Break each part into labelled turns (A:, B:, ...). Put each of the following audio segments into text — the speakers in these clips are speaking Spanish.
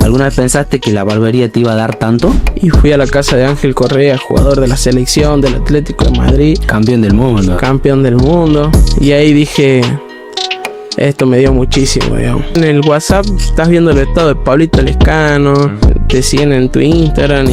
A: ¿Alguna vez pensaste que la barbería te iba a dar tanto?
B: Y fui a la casa de Ángel Correa, jugador de la selección del Atlético de Madrid,
A: Campeón del mundo.
B: campeón del mundo. Y ahí dije, esto me dio muchísimo, digamos. En el WhatsApp estás viendo el estado de Pablito Lescano, te siguen en tu Instagram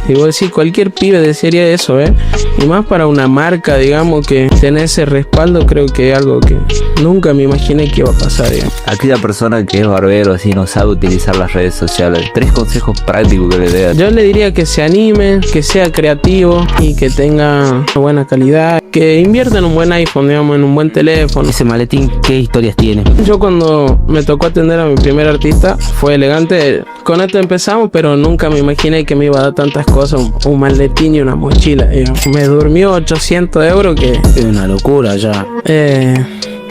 B: y vos decís, cualquier pibe desearía eso, ¿eh? Y más para una marca, digamos, que tener ese respaldo, creo que es algo que nunca me imaginé que iba a pasar, digamos.
C: Aquella persona que es barbero y no sabe utilizar las redes sociales, 3 consejos prácticos que le dé.
B: Yo le diría que se anime, que sea creativo y que tenga una buena calidad, que invierta en un buen iPhone, digamos, en un buen teléfono.
A: Ese maletín, ¿qué historias tiene?
B: Yo cuando me tocó atender a mi primer artista fue elegante. Con esto empezamos, pero nunca me imaginé que me iba a dar tantas cosas, un maletín y una mochila, digamos. Me durmió 800 euros que...
A: Es una locura ya.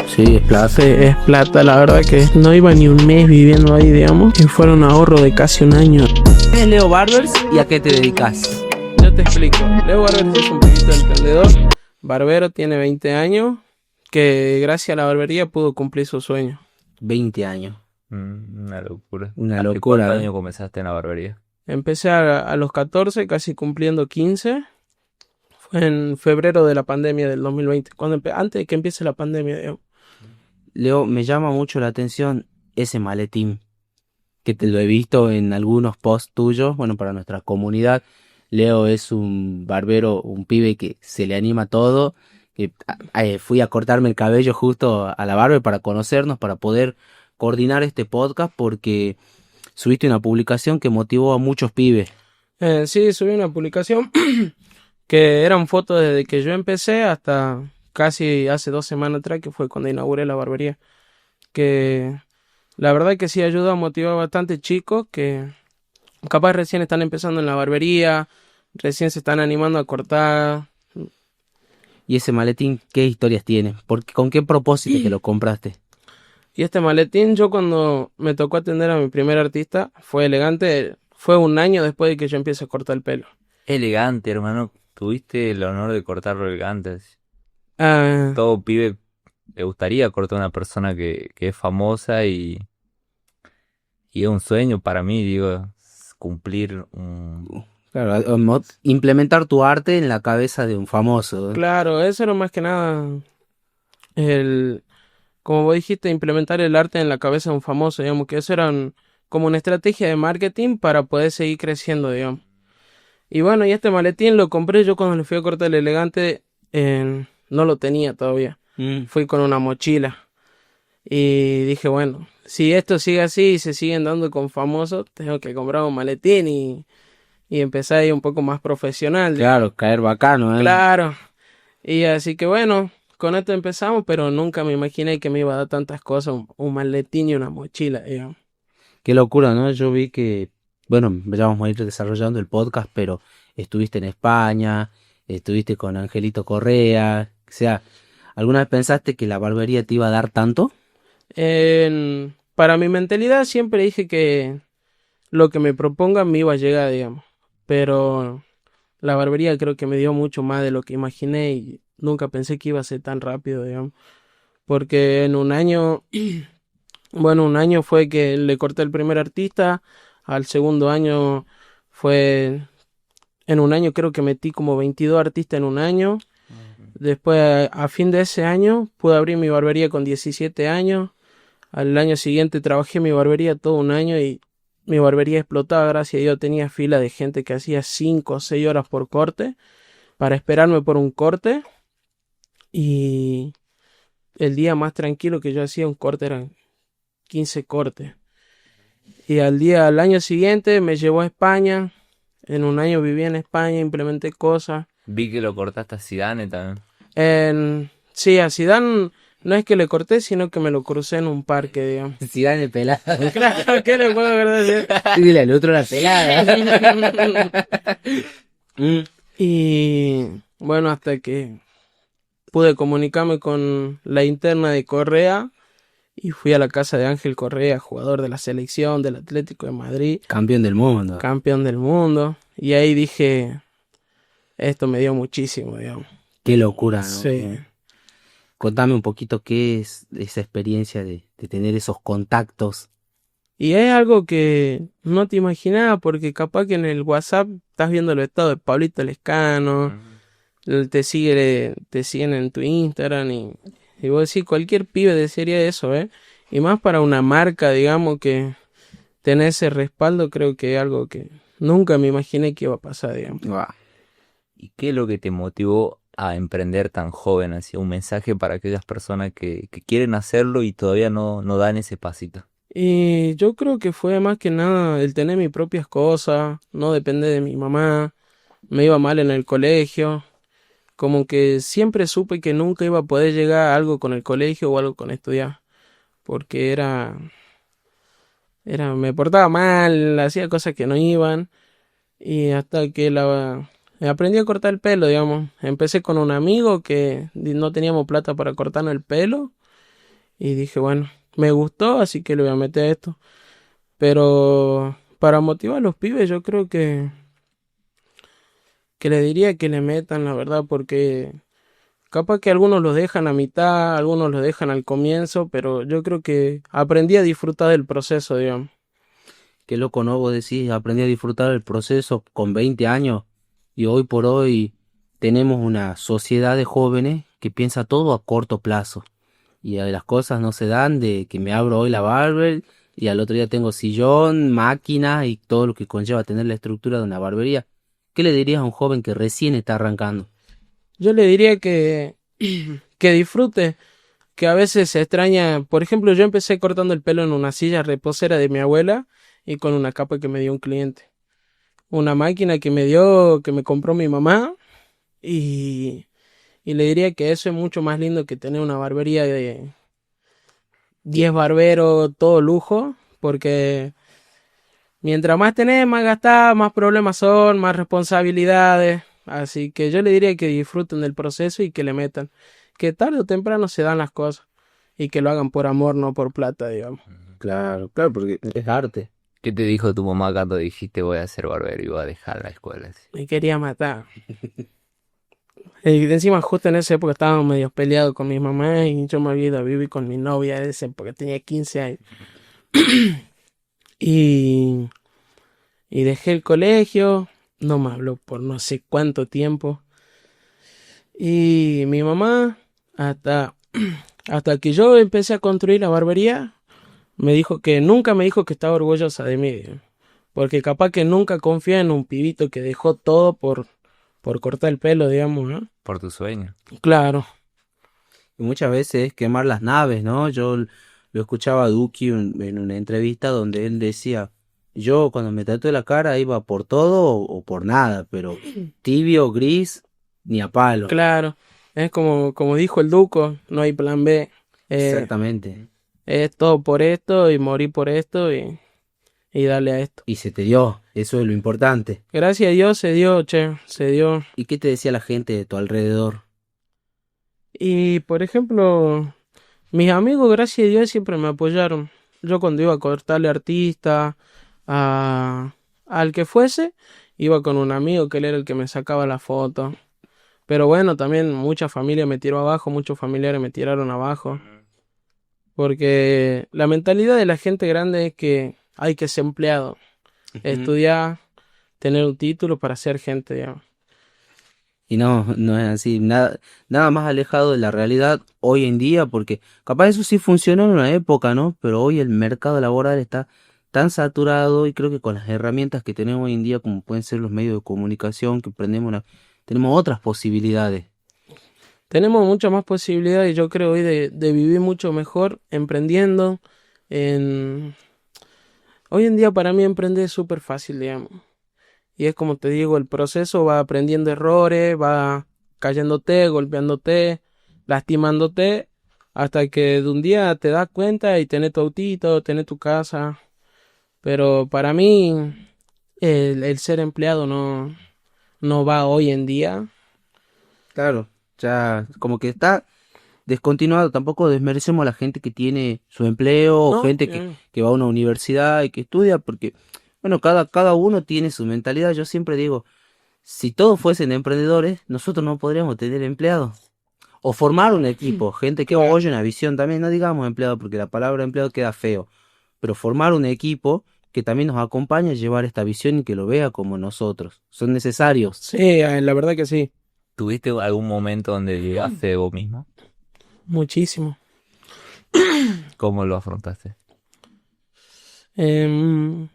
A: Sí, es plata.
B: Sí, es plata, la verdad que no iba ni un mes viviendo ahí, digamos, y fue un ahorro de casi un año.
A: ¿Quién es Leo Barbers y a qué te dedicas?
B: Yo te explico. Leo Barbers es un poquito emprendedor, barbero, tiene 20 años, que gracias a la barbería pudo cumplir su sueño.
A: 20 años.
C: Una locura.
A: Una
C: ¿Hace
A: locura,
C: cuántos
A: ¿eh?
C: años comenzaste en la barbería?
B: Empecé a los 14, casi cumpliendo 15. Fue en febrero de la pandemia del 2020, antes de que empiece la pandemia, digamos.
A: Leo, me llama mucho la atención ese maletín, que te lo he visto en algunos posts tuyos, bueno, para nuestra comunidad. Leo es un barbero, un pibe que se le anima a todo. Que fui a cortarme el cabello justo a la barber para conocernos, para poder coordinar este podcast, porque subiste una publicación que motivó a muchos pibes.
B: Sí, subí una publicación que eran fotos desde que yo empecé hasta casi hace 2 semanas atrás, que fue cuando inauguré la barbería. Que la verdad que sí ayuda a motivar a bastante chicos que capaz recién están empezando en la barbería, recién se están animando a cortar.
A: Y ese maletín, ¿qué historias tiene? ¿Con qué propósito que lo compraste?
B: Y este maletín, yo cuando me tocó atender a mi primer artista, fue elegante, fue un año después de que yo empiece a cortar el pelo.
C: Elegante, hermano. Tuviste el honor de cortarlo elegante.
B: Ah,
C: Todo pibe le gustaría cortar a una persona que es famosa y es un sueño para mí, digo, cumplir un...
A: Claro, implementar tu arte en la cabeza de un famoso.
B: claro, eso era más que nada como vos dijiste, implementar el arte en la cabeza de un famoso, digamos, que eso era como una estrategia de marketing para poder seguir creciendo, digamos. Y bueno, y este maletín lo compré yo cuando le fui a cortar el elegante, no lo tenía todavía. Fui con una mochila y dije, bueno, si esto sigue así y se siguen dando con famosos, tengo que comprar un maletín y empezar ahí un poco más profesional.
A: Claro, caer bacano, ¿eh?
B: Claro. Y así que bueno, con esto empezamos, pero nunca me imaginé que me iba a dar tantas cosas, un maletín y una mochila, digamos.
A: Qué locura, ¿no? Yo vi que, bueno, ya vamos a ir desarrollando el podcast, pero estuviste en España, estuviste con Angelito Correa, o sea, ¿alguna vez pensaste que la barbería te iba a dar tanto?
B: Para mi mentalidad siempre dije que lo que me propongan me iba a llegar, digamos. Pero la barbería creo que me dio mucho más de lo que imaginé y nunca pensé que iba a ser tan rápido, digamos. Porque en un año, bueno, un año fue que le corté el primer artista, al segundo año fue, en un año creo que metí como 22 artistas en un año. Después, a fin de ese año, pude abrir mi barbería con 17 años. Al año siguiente trabajé en mi barbería todo un año y mi barbería explotaba, gracias a Dios. Tenía fila de gente que hacía 5 o 6 horas por corte para esperarme por un corte. Y el día más tranquilo que yo hacía un corte eran 15 cortes. Y al año siguiente me llevó a España. En un año viví en España, implementé cosas.
C: Vi que lo cortaste a Zidane también.
B: Sí, a Zidane no es que le corté, sino que me lo crucé en un parque, digamos.
A: Zidane pelado.
B: Claro, ¿qué le puedo decir?
A: Dile al otro la pelada.
B: Y bueno, hasta que pude comunicarme con la interna de Correa y fui a la casa de Ángel Correa, jugador de la selección del Atlético de Madrid,
A: Campeón del mundo.
B: campeón del mundo. Y ahí dije, esto me dio muchísimo, digamos.
A: Qué locura, ¿no?
B: Sí.
A: Contame un poquito qué es esa experiencia de tener esos contactos.
B: Y es algo que no te imaginabas porque capaz que en el WhatsApp estás viendo los estados de Pablito Lescano, te siguen en tu Instagram y vos decís, cualquier pibe desearía eso, ¿eh? Y más para una marca, digamos, que tener ese respaldo, creo que es algo que nunca me imaginé que iba a pasar, digamos.
A: Guau.
C: ¿Y qué es lo que te motivó a emprender tan joven? Así, un mensaje para aquellas personas que quieren hacerlo y todavía no dan ese pasito.
B: Y yo creo que fue más que nada el tener mis propias cosas, no depender de mi mamá, me iba mal en el colegio, como que siempre supe que nunca iba a poder llegar a algo con el colegio o algo con estudiar, porque me portaba mal, hacía cosas que no iban, y hasta que aprendí a cortar el pelo, digamos. Empecé con un amigo que no teníamos plata para cortarnos el pelo, y dije, bueno, me gustó, así que le voy a meter esto. Pero para motivar a los pibes, yo creo que le diría que le metan, la verdad, porque capaz que algunos los dejan a mitad, algunos los dejan al comienzo, pero yo creo que aprendí a disfrutar del proceso, digamos.
A: Qué loco, ¿no? Vos decís, aprendí a disfrutar el proceso con 20 años y hoy por hoy tenemos una sociedad de jóvenes que piensa todo a corto plazo y las cosas no se dan de que me abro hoy la barber y al otro día tengo sillón, máquina y todo lo que conlleva tener la estructura de una barbería. ¿Qué le dirías a un joven que recién está arrancando?
B: Yo le diría que disfrute, que a veces se extraña. Por ejemplo, yo empecé cortando el pelo en una silla reposera de mi abuela y con una capa que me dio un cliente. Una máquina que me compró mi mamá y, y le diría que eso es mucho más lindo que tener una barbería de 10 barberos, todo lujo, porque mientras más tenés, más gastás, más problemas son, más responsabilidades. Así que yo le diría que disfruten del proceso y que le metan. Que tarde o temprano se dan las cosas. Y que lo hagan por amor, no por plata, digamos.
A: Claro, claro, porque es arte.
C: ¿Qué te dijo tu mamá cuando dijiste voy a ser barbero y voy a dejar la escuela? Así?
B: Me quería matar. Y encima justo en esa época estábamos medio peleados con mi mamá y yo me había ido a vivir con mi novia en esa época, tenía 15 años. Y, y dejé el colegio, no me habló por no sé cuánto tiempo. Y mi mamá, hasta, hasta que yo empecé a construir la barbería, nunca me dijo que estaba orgullosa de mí. Porque capaz que nunca confía en un pibito que dejó todo por cortar el pelo, digamos, ¿no?
C: Por tu sueño.
B: Claro,
A: Y muchas veces es quemar las naves, ¿no? Yo lo escuchaba a Duki en una entrevista donde él decía, yo cuando me tatué la cara iba por todo o por nada, pero tibio, gris, ni a palo.
B: claro. Es como dijo el Duco, no hay plan B.
A: Exactamente.
B: Es todo por esto y morir por esto y darle a esto.
A: Y se te dio, eso es lo importante.
B: Gracias a Dios se dio, che, se dio.
A: ¿Y qué te decía la gente de tu alrededor?
B: Y por ejemplo, mis amigos, gracias a Dios, siempre me apoyaron. Yo cuando iba a cortarle artista, al que fuese, iba con un amigo que él era el que me sacaba la foto. Pero bueno, también mucha familia me tiró abajo, muchos familiares me tiraron abajo. Porque la mentalidad de la gente grande es que hay que ser empleado, estudiar, tener un título para ser gente, digamos.
A: Y no, no es así, nada más alejado de la realidad hoy en día, porque capaz eso sí funcionó en una época, ¿no? Pero hoy el mercado laboral está tan saturado y creo que con las herramientas que tenemos hoy en día, como pueden ser los medios de comunicación, que tenemos otras posibilidades.
B: Tenemos muchas más posibilidades, yo creo, hoy de vivir mucho mejor emprendiendo. En... Hoy en día para mí emprender es súper fácil, digamos. Y es como te digo, el proceso va aprendiendo errores, va cayéndote, golpeándote, lastimándote, hasta que de un día te das cuenta y tenés tu autito, tenés tu casa. Pero para mí el ser empleado no va hoy en día.
A: Claro, ya como que está descontinuado, tampoco desmerecemos a la gente que tiene su empleo o
B: No,
A: gente que va a una universidad y que estudia, porque, bueno, cada uno tiene su mentalidad. Yo siempre digo, si todos fuesen emprendedores, nosotros no podríamos tener empleados. O formar un equipo, gente que
B: claro.
A: oye una visión también, no digamos empleado, porque la palabra empleado queda feo. pero formar un equipo que también nos acompañe a llevar esta visión y que lo vea como nosotros. Son necesarios.
B: Sí, la verdad que sí,
C: ¿Tuviste algún momento donde llegaste de vos mismo?
B: muchísimo.
C: ¿Cómo lo afrontaste?
B: Em,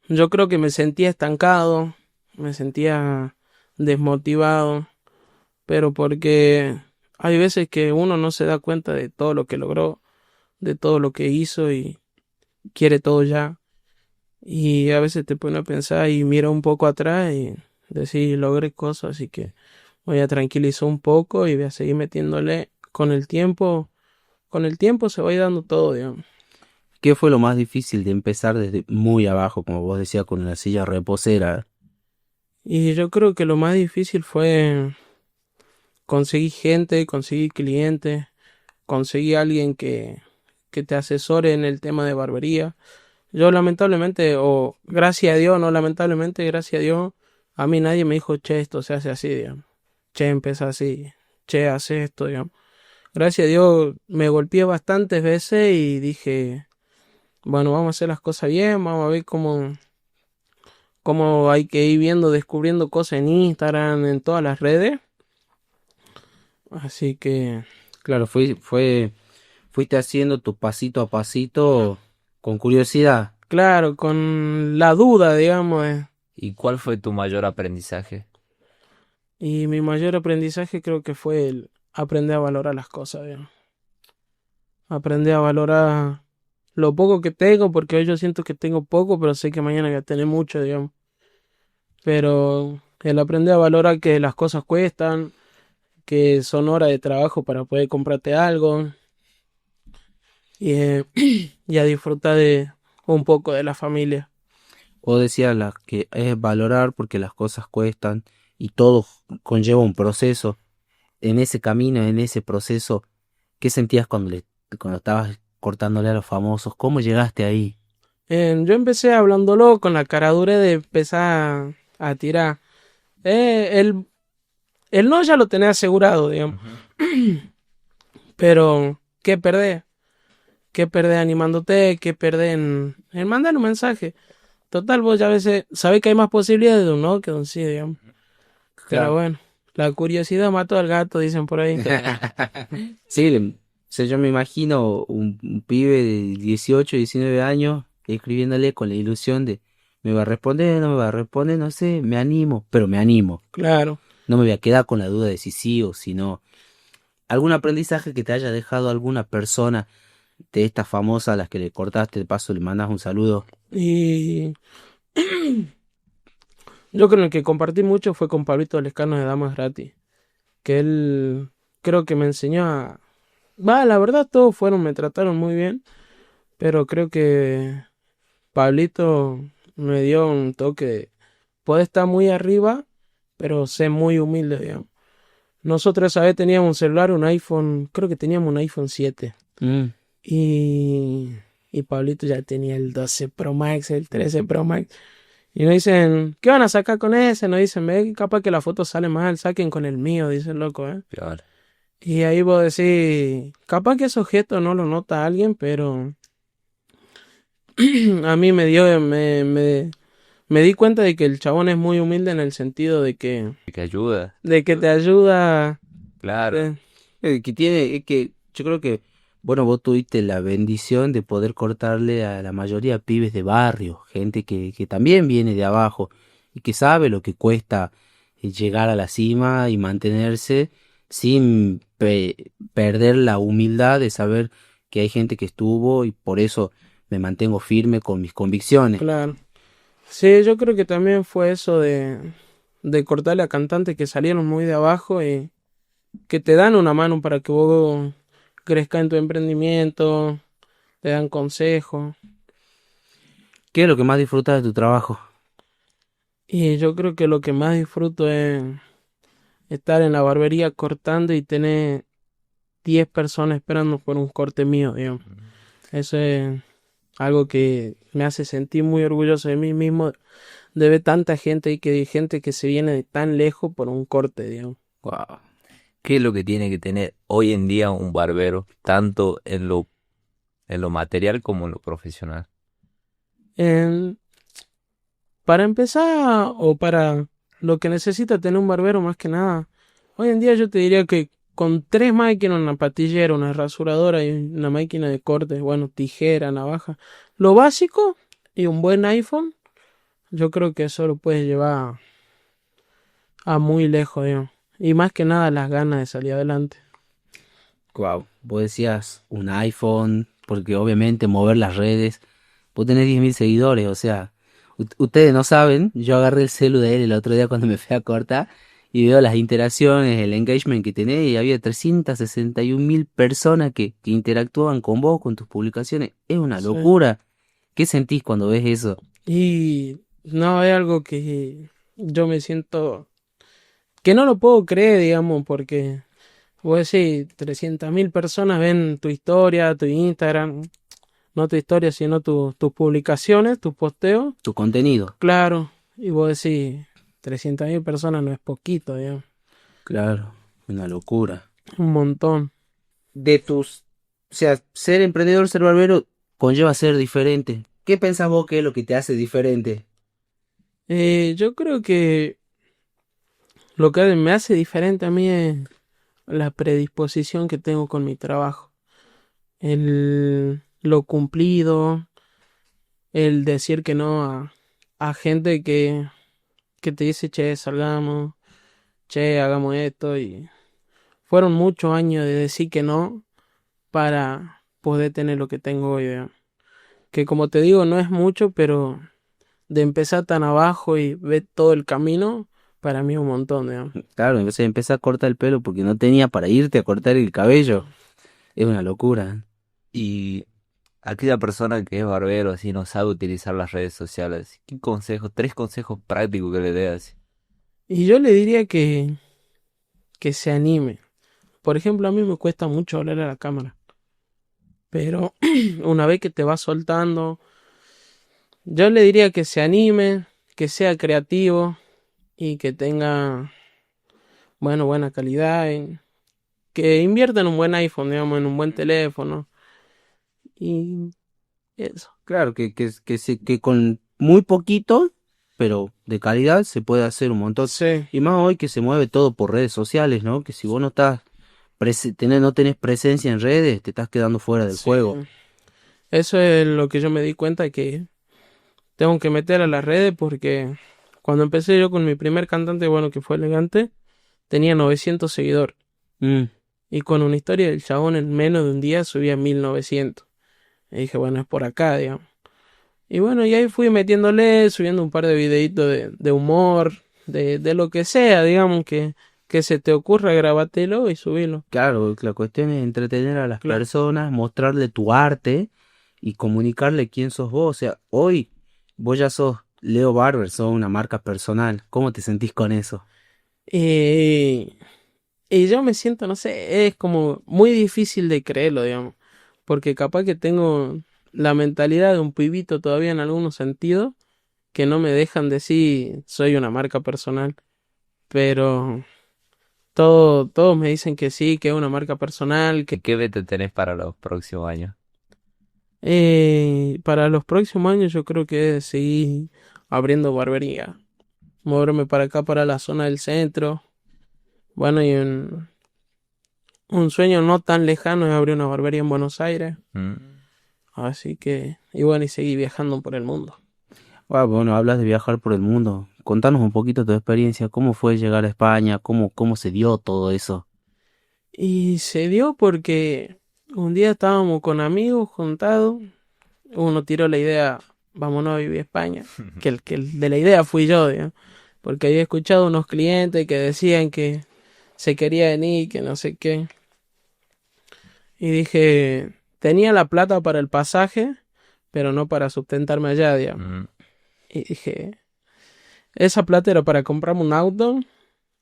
B: yo creo que me sentía estancado, me sentía desmotivado, pero porque hay veces que uno no se da cuenta de todo lo que logró, de todo lo que hizo y quiere todo ya. Y a veces te pone a pensar y mira un poco atrás y decir, logré cosas, así que voy a tranquilizar un poco y voy a seguir metiéndole con el tiempo se va a ir dando todo, digamos.
A: ¿Qué fue lo más difícil de empezar desde muy abajo, como vos decías, con la silla reposera?
B: Y yo creo que lo más difícil fue conseguir gente, conseguir clientes, conseguir alguien que te asesore en el tema de barbería. Yo lamentablemente, o gracias a Dios, no lamentablemente, gracias a Dios, a mí nadie me dijo, che, esto se hace así, digamos. Che, empieza así, che, hace esto, digamos. Gracias a Dios me golpeé bastantes veces y dije, bueno, vamos a hacer las cosas bien, vamos a ver cómo hay que ir viendo, descubriendo cosas en Instagram, en todas las redes. Así que,
A: Claro, fuiste haciendo tu pasito a pasito con curiosidad.
B: claro, con la duda, digamos,
C: ¿Y cuál fue tu mayor aprendizaje?
B: y mi mayor aprendizaje creo que fue el aprender a valorar las cosas, digamos. Aprender a valorar lo poco que tengo, porque hoy yo siento que tengo poco, pero sé que mañana voy a tener mucho, digamos. Pero el aprender a valorar que las cosas cuestan, que son horas de trabajo para poder comprarte algo y, y a disfrutar de un poco de la familia.
A: Vos decías que es valorar porque las cosas cuestan y todo conlleva un proceso. En ese camino, en ese proceso, ¿qué sentías cuando estabas cortándole a los famosos? ¿Cómo llegaste ahí?
B: Yo empecé hablándolo con la cara dura de empezar a tirar. El no ya lo tenía asegurado, digamos. Pero, ¿qué perdés? ¿Qué perdés animándote? ¿Qué perdés en mandar un mensaje? Total, vos ya a veces sabés que hay más posibilidades de un no que de un sí, digamos. Pero
A: Claro.
B: bueno, la curiosidad mató al gato, dicen por ahí.
A: Sí, o sea, yo me imagino un pibe de 18, 19 años escribiéndole con la ilusión de me va a responder, no me va a responder, no sé, me animo, pero me animo.
B: Claro.
A: No me voy a quedar con la duda de si sí o si no. ¿Algún aprendizaje que te haya dejado alguna persona de estas famosas a las que le cortaste, de paso le mandas un saludo?
B: Y yo con el que compartí mucho fue con Pablito Lescano de Damas Gratis. Que él creo que me enseñó a... Va, la verdad todos fueron, me trataron muy bien. Pero creo que Pablito me dio un toque de... Puede estar muy arriba, pero sé muy humilde, digamos. Nosotros esa vez teníamos un celular, un iPhone, creo que teníamos un iPhone 7.
A: Mm,
B: Y, y Pablito ya tenía el 12 Pro Max, el 13 Pro Max. Y nos dicen, ¿qué van a sacar con ese? Nos dicen, ve, capaz que la foto sale mal, saquen con el mío, dice el loco, ¿eh?
C: Peor.
B: Y ahí vos decís, capaz que ese objeto no lo nota alguien, pero a mí me di cuenta de que el chabón es muy humilde en el sentido
C: ¿Que ayuda?
B: de que te ayuda.
C: Claro.
B: eh,
A: es que yo creo que, bueno, vos tuviste la bendición de poder cortarle a la mayoría de pibes de barrio, gente que también viene de abajo y que sabe lo que cuesta llegar a la cima y mantenerse sin perder la humildad de saber que hay gente que estuvo y por eso me mantengo firme con mis convicciones.
B: claro. Sí, yo creo que también fue eso de cortarle a cantantes que salieron muy de abajo y que te dan una mano para que vos crezcas en tu emprendimiento, te dan consejos.
A: ¿Qué es lo que más disfrutas de tu trabajo?
B: Y yo creo que lo que más disfruto es estar en la barbería cortando y tener 10 personas esperando por un corte mío, digamos. Eso es algo que me hace sentir muy orgulloso de mí mismo, de ver tanta gente y que hay gente que se viene de tan lejos por un corte, digamos.
C: Wow. ¿Qué es lo que tiene que tener hoy en día un barbero, tanto en lo material como en lo profesional?
B: En- para empezar, o para lo que necesita tener un barbero más que nada, hoy en día yo te diría que con 3 máquinas, una patillera, una rasuradora y una máquina de corte, bueno, tijera, navaja, lo básico y un buen iPhone, yo creo que eso lo puedes llevar a muy lejos, digamos. Y más que nada las ganas de salir adelante.
A: Wow, vos decías un iPhone, porque obviamente mover las redes, vos tenés 10.000 seguidores, o sea, ustedes no saben, yo agarré el celu de él el otro día cuando me fui a cortar y veo las interacciones, el engagement que tenés y había 361.000 personas que interactuaban con vos, con tus publicaciones, es una
B: Sí.
A: locura. ¿Qué sentís cuando ves eso?
B: Y no, es algo que yo me siento que no lo puedo creer, digamos, porque vos decís, 300.000 personas ven tu historia, tu Instagram, no tu historia, sino tus publicaciones, tus posteos,
A: Tu contenido.
B: claro, y vos decís, 300.000 personas no es poquito, digamos,
A: Claro, una locura.
B: un montón.
A: De tus, o sea, ser emprendedor, ser barbero, conlleva ser diferente. ¿Qué pensás vos que es lo que te hace diferente?
B: Yo creo que lo que me hace diferente a mí es la predisposición que tengo con mi trabajo, lo cumplido, el decir que no a gente que te dice, che, salgamos, che, hagamos esto, y fueron muchos años de decir que no para poder tener lo que tengo hoy, digamos. Que como te digo, no es mucho, pero de empezar tan abajo y ver todo el camino, para mí es un montón, digamos.
A: Claro, entonces empecé a cortar el pelo porque no tenía para irte a cortar el cabello. Es una locura.
C: Y aquella persona que es barbero, así, no sabe utilizar las redes sociales, ¿qué consejos, 3 consejos prácticos que le dé así?
B: Y yo le diría que se anime. Por ejemplo, a mí me cuesta mucho hablar a la cámara, pero una vez que te vas soltando, yo le diría que se anime, que sea creativo y que tenga, bueno, buena calidad, que invierta en un buen iPhone, digamos, en un buen teléfono y eso.
A: Claro, que con muy poquito, pero de calidad, se puede hacer un montón.
B: Sí,
A: Y más hoy que se mueve todo por redes sociales, ¿no? Que si vos no estás, no tenés presencia en redes, te estás quedando fuera del
B: sí.
A: juego.
B: Eso es lo que yo me di cuenta que tengo que meter a las redes porque cuando empecé yo con mi primer cantante, bueno, que fue Elegante, tenía 900 seguidores.
A: Mm,
B: Y con una historia del chabón en menos de un día subía 1900. Y dije, bueno, es por acá, digamos. Y bueno, y ahí fui metiéndole, subiendo un par de videitos de humor, de lo que sea, digamos, que se te ocurra, grabatelo y subilo.
A: claro, la cuestión es entretener a las
B: Claro.
A: personas, mostrarle tu arte y comunicarle quién sos vos. O sea, hoy vos ya sos Leo Barber, sos una marca personal. ¿Cómo te sentís con eso?
B: Y, y yo me siento, no sé, es como muy difícil de creerlo, digamos. Porque capaz que tengo la mentalidad de un pibito todavía en algunos sentidos que no me dejan decir soy una marca personal. Pero todos me dicen que sí, que es una marca personal,
C: ¿Y
B: que
C: qué meta tenés para los próximos años?
B: para los próximos años yo creo que es seguir abriendo barbería, moverme para acá, para la zona del centro. Bueno, y un sueño no tan lejano es abrir una barbería en Buenos Aires.
C: Mm.
B: Así que, y bueno, y seguir viajando por el mundo.
A: Ah, bueno, hablas de viajar por el mundo. Contanos un poquito tu experiencia, cómo fue llegar a España, cómo se dio todo eso.
B: Y se dio porque un día estábamos con amigos juntados, uno tiró la idea, vámonos a vivir a España, que el de la idea fui yo, digamos, porque había escuchado unos clientes que decían que se quería venir, que no sé qué, y dije, tenía la plata para el pasaje, pero no para sustentarme allá, digamos,
C: Mm.
B: y dije, esa plata era para comprarme un auto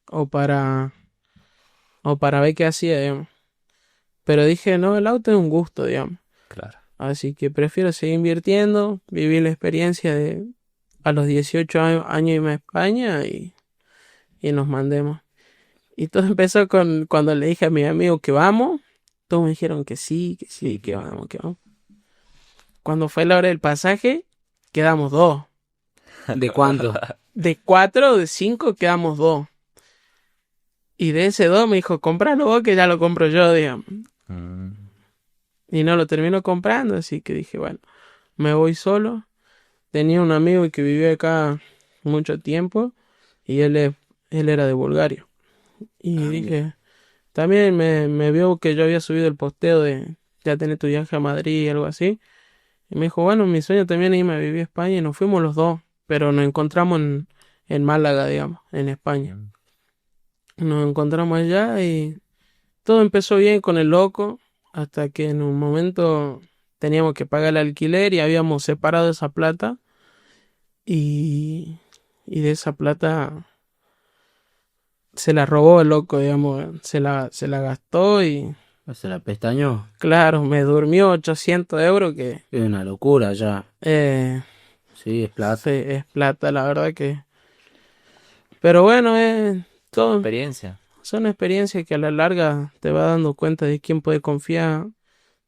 B: o para ver qué hacía, digamos, pero dije, no, el auto es un gusto, digamos.
C: Claro.
B: Así que prefiero seguir invirtiendo, vivir la experiencia de a los 18 años irme a España y nos mandemos. Y todo empezó con cuando le dije a mis amigos que vamos, todos me dijeron que sí, que vamos, que vamos. cuando fue la hora del pasaje, quedamos 2.
A: ¿De cuánto?
B: De 4 o de 5 quedamos 2. Y de ese 2 me dijo, compralo vos que ya lo compro yo, digamos.
C: Mm.
B: Y no lo termino comprando, así que dije, bueno, me voy solo. Tenía un amigo que vivía acá mucho tiempo y él era de Bulgaria. Y dije, también me vio que yo había subido el posteo de ya tenés tu viaje a Madrid y algo así. Y me dijo, bueno, mi sueño también es irme a vivir a España y nos fuimos los dos, pero nos encontramos en Málaga, digamos, en España. Nos encontramos allá y todo empezó bien con el loco, hasta que en un momento teníamos que pagar el alquiler y habíamos separado esa plata y, y de esa plata se la robó el loco, digamos, se la gastó y
A: Se la pestañó.
B: claro, me durmió 800 euros que
A: Es una locura ya.
B: eh,
A: Sí, es plata.
B: sí, es plata, la verdad que... Pero bueno, todo,
C: Experiencia.
B: son experiencias que a la larga te va dando cuenta de quién puede confiar,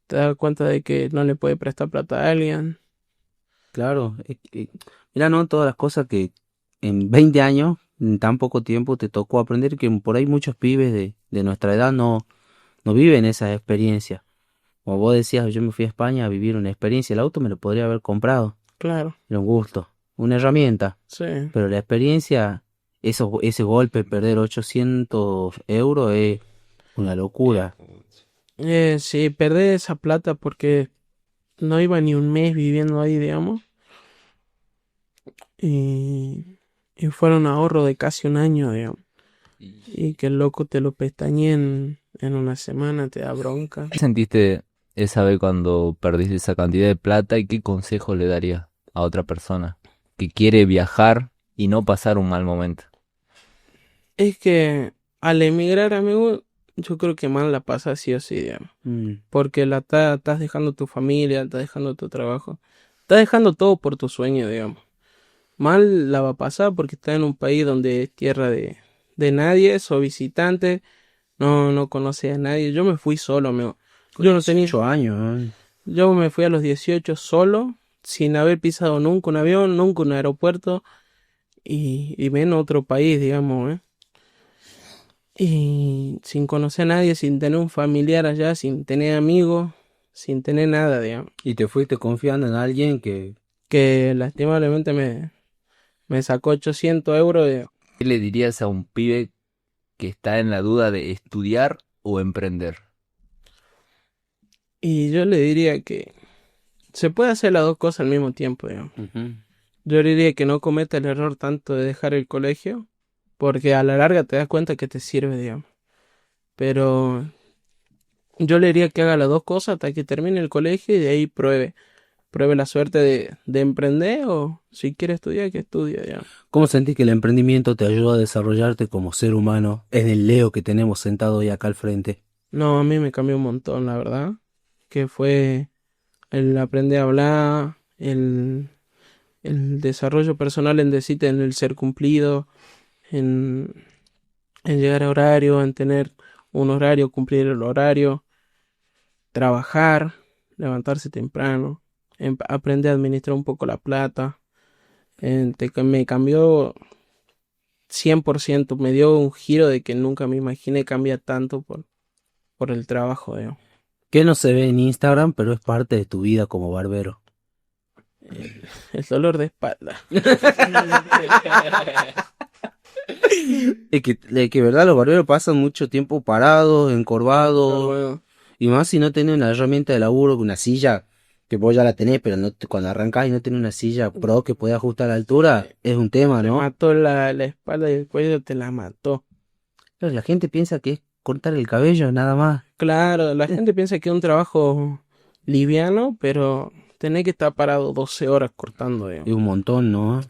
B: te das cuenta de que no le puede prestar plata a alguien.
A: Claro. Mira, no todas las cosas que en 20 años, en tan poco tiempo, te tocó aprender que por ahí muchos pibes de nuestra edad no viven esas experiencias. Como vos decías, yo me fui a España a vivir una experiencia. El auto me lo podría haber comprado.
B: Claro,
A: Era un gusto, una herramienta.
B: sí.
A: Pero la experiencia, ese golpe, perder 800 euros es una locura.
B: Sí, perdí esa plata porque no iba ni un mes viviendo ahí, digamos. Y fueron ahorro de casi un año, digamos. Y que el loco te lo pestañe en una semana, te da bronca.
C: ¿Qué sentiste esa vez cuando perdiste esa cantidad de plata y qué consejo le darías a otra persona que quiere viajar y no pasar un mal momento?
B: Es que al emigrar, amigo, yo creo que mal la pasa sí o sí, digamos.
A: Mm,
B: Porque estás dejando tu familia, estás dejando tu trabajo, estás dejando todo por tu sueño, digamos. Mal la va a pasar porque estás en un país donde es tierra de nadie, sos visitante, no conoces a nadie. Yo me fui solo, amigo. Yo no tenía,
A: 8 años, ¿eh?
B: yo me fui a los 18 solo, sin haber pisado nunca un avión, nunca un aeropuerto y menos otro país, digamos, ¿eh? Y sin conocer a nadie, sin tener un familiar allá, sin tener amigos, sin tener nada, digamos.
A: Y te fuiste confiando en alguien
B: Que lastimablemente me sacó 800 euros
C: ¿Qué le dirías a un pibe que está en la duda de estudiar o emprender?
B: y yo le diría que se puede hacer las dos cosas al mismo tiempo, digamos.
A: Ujú.
B: Yo le diría que no cometa el error tanto de dejar el colegio, porque a la larga te das cuenta que te sirve, digamos. Pero yo le diría que haga las dos cosas hasta que termine el colegio y de ahí pruebe la suerte de emprender o si quiere estudiar, que estudie, digamos.
A: ¿Cómo sentís que el emprendimiento te ayuda a desarrollarte como ser humano en el Leo que tenemos sentado hoy acá al frente?
B: No, a mí me cambió un montón, la verdad, que fue el aprender a hablar, el desarrollo personal en decirte, en el ser cumplido, en, en llegar a horario, en tener un horario, cumplir el horario, trabajar, levantarse temprano, aprender a administrar un poco la plata. Me cambió 100%, me dio un giro de que nunca me imaginé cambiar tanto por el trabajo, digamos.
A: Que no se ve en Instagram, pero es parte de tu vida como barbero.
B: El dolor de espalda.
A: Es que, verdad, los barberos pasan mucho tiempo parados, encorvados,
B: Bueno,
A: y más si no tienen una herramienta de laburo, una silla, que vos ya la tenés, pero no cuando arrancás y no tenés una silla pro que pueda ajustar a la altura, es un tema,
B: te
A: ¿no?
B: mató la espalda y el cuello, te la mató.
A: Claro, la gente piensa que es cortar el cabello, nada más.
B: Claro, la gente piensa que es un trabajo liviano, pero tenés que estar parado 12 horas cortando, digamos.
A: Es un montón, ¿no?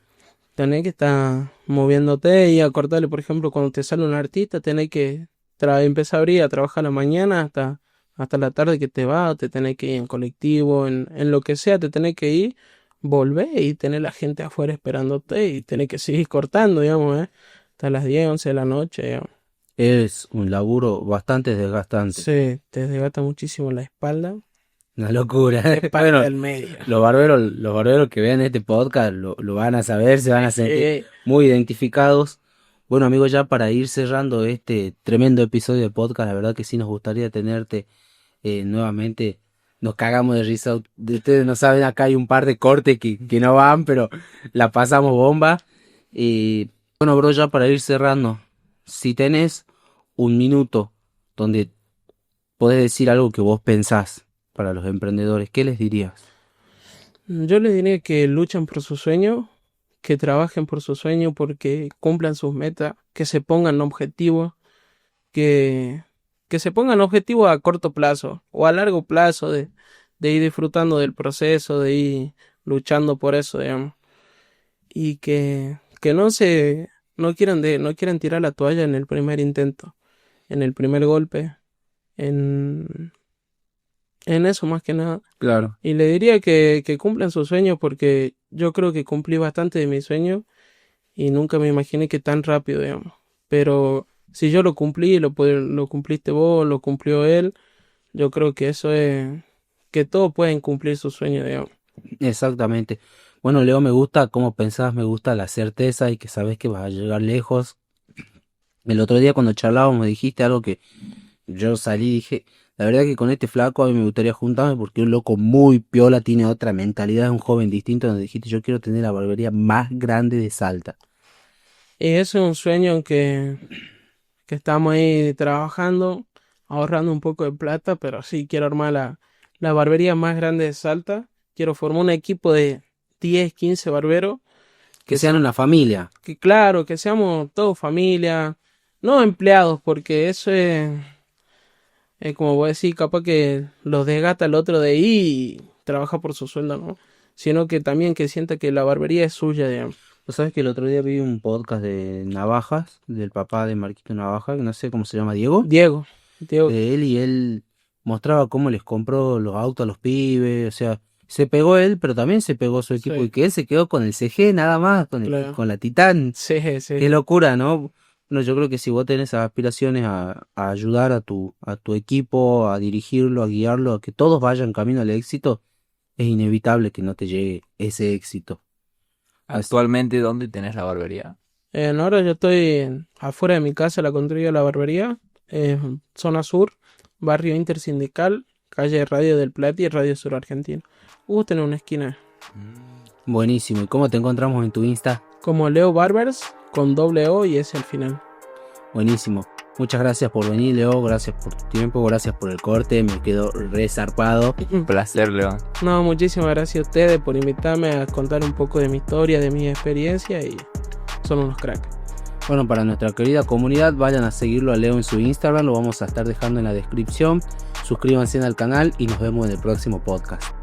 B: Tenés que estar moviéndote y a cortarle, por ejemplo, cuando te sale un artista, tenés que empezar a abrir a trabajar a la mañana hasta la tarde que te va, o te tenés que ir en colectivo, en lo que sea, te tenés que ir, volver y tener la gente afuera esperándote y tenés que seguir cortando, digamos, hasta las 10 11 de la noche, digamos.
A: Es un laburo bastante desgastante.
B: Sí, te desgasta muchísimo la espalda.
A: Una locura.
B: Es parte
A: Bueno,
B: del medio.
A: los barberos que vean este podcast lo van a saber, se van a sentir
B: Sí.
A: muy identificados. Bueno, amigos, ya para ir cerrando este tremendo episodio de podcast, la verdad que sí nos gustaría tenerte nuevamente. Nos cagamos de risa. Ustedes no saben, acá hay un par de cortes que no van, pero la pasamos bomba. Y bueno, bro, ya para ir cerrando, si tenés un minuto donde podés decir algo que vos pensás para los emprendedores, ¿qué les dirías?
B: Yo les diría que luchen por su sueño, que trabajen por su sueño porque cumplan sus metas, que se pongan objetivos, que, que se pongan objetivos a corto plazo o a largo plazo de ir disfrutando del proceso, de ir luchando por eso, digamos. Y que no quieran tirar la toalla en el primer intento, en el primer golpe, en, en eso más que nada.
A: Claro.
B: Y le diría que cumplan sus sueños porque yo creo que cumplí bastante de mis sueños y nunca me imaginé que tan rápido, digamos. Pero si yo lo cumplí, lo cumpliste vos, lo cumplió él, yo creo que eso es, que todos pueden cumplir sus sueños, digamos.
A: Exactamente. Bueno, Leo, me gusta cómo pensás, me gusta la certeza y que sabes que vas a llegar lejos. El otro día cuando charlábamos me dijiste algo que yo salí y dije, la verdad que con este flaco a mí me gustaría juntarme porque un loco muy piola, tiene otra mentalidad, es un joven distinto, donde dijiste yo quiero tener la barbería más grande de Salta.
B: Y eso es un sueño en que estamos ahí trabajando, ahorrando un poco de plata, pero sí quiero armar la barbería más grande de Salta. Quiero formar un equipo de 10, 15 barberos.
A: Que sean una familia.
B: Que claro, que seamos todos familia, no empleados, porque eso es como voy a decir, capaz que los desgasta el otro de ahí y trabaja por su sueldo, ¿no? Sino que también que sienta que la barbería es suya, digamos.
A: Vos sabés que el otro día vi un podcast de Navajas, del papá de Marquito Navaja, que no sé cómo se llama, Diego,
B: Diego,
A: de él, y él mostraba cómo les compró los autos a los pibes, o sea, se pegó él, pero también se pegó su equipo,
B: sí,
A: y que él se quedó con el CG nada más,
B: claro.
A: con la Titán.
B: Sí,
A: Qué
B: sí,
A: locura, ¿no? No, yo creo que si vos tenés aspiraciones a ayudar a tu equipo, a dirigirlo, a guiarlo, a que todos vayan camino al éxito, es inevitable que no te llegue ese éxito.
C: Actualmente, ¿dónde tenés la barbería?
B: Ahora yo estoy afuera de mi casa, la construyo la barbería, zona sur, barrio intersindical, calle Radio del Plata y Radio Sur Argentino. Tener una esquina.
A: Buenísimo. ¿Y cómo te encontramos en tu Insta?
B: Como Leo Barbers, con doble O y S al final.
A: Buenísimo. Muchas gracias por venir, Leo. Gracias por tu tiempo. Gracias por el corte. Me quedo re zarpado.
C: Un placer, León.
B: No, muchísimas gracias a ustedes por invitarme a contar un poco de mi historia, de mi experiencia y son unos cracks.
A: Bueno, para nuestra querida comunidad, vayan a seguirlo a Leo en su Instagram. Lo vamos a estar dejando en la descripción. Suscríbanse al canal y nos vemos en el próximo podcast.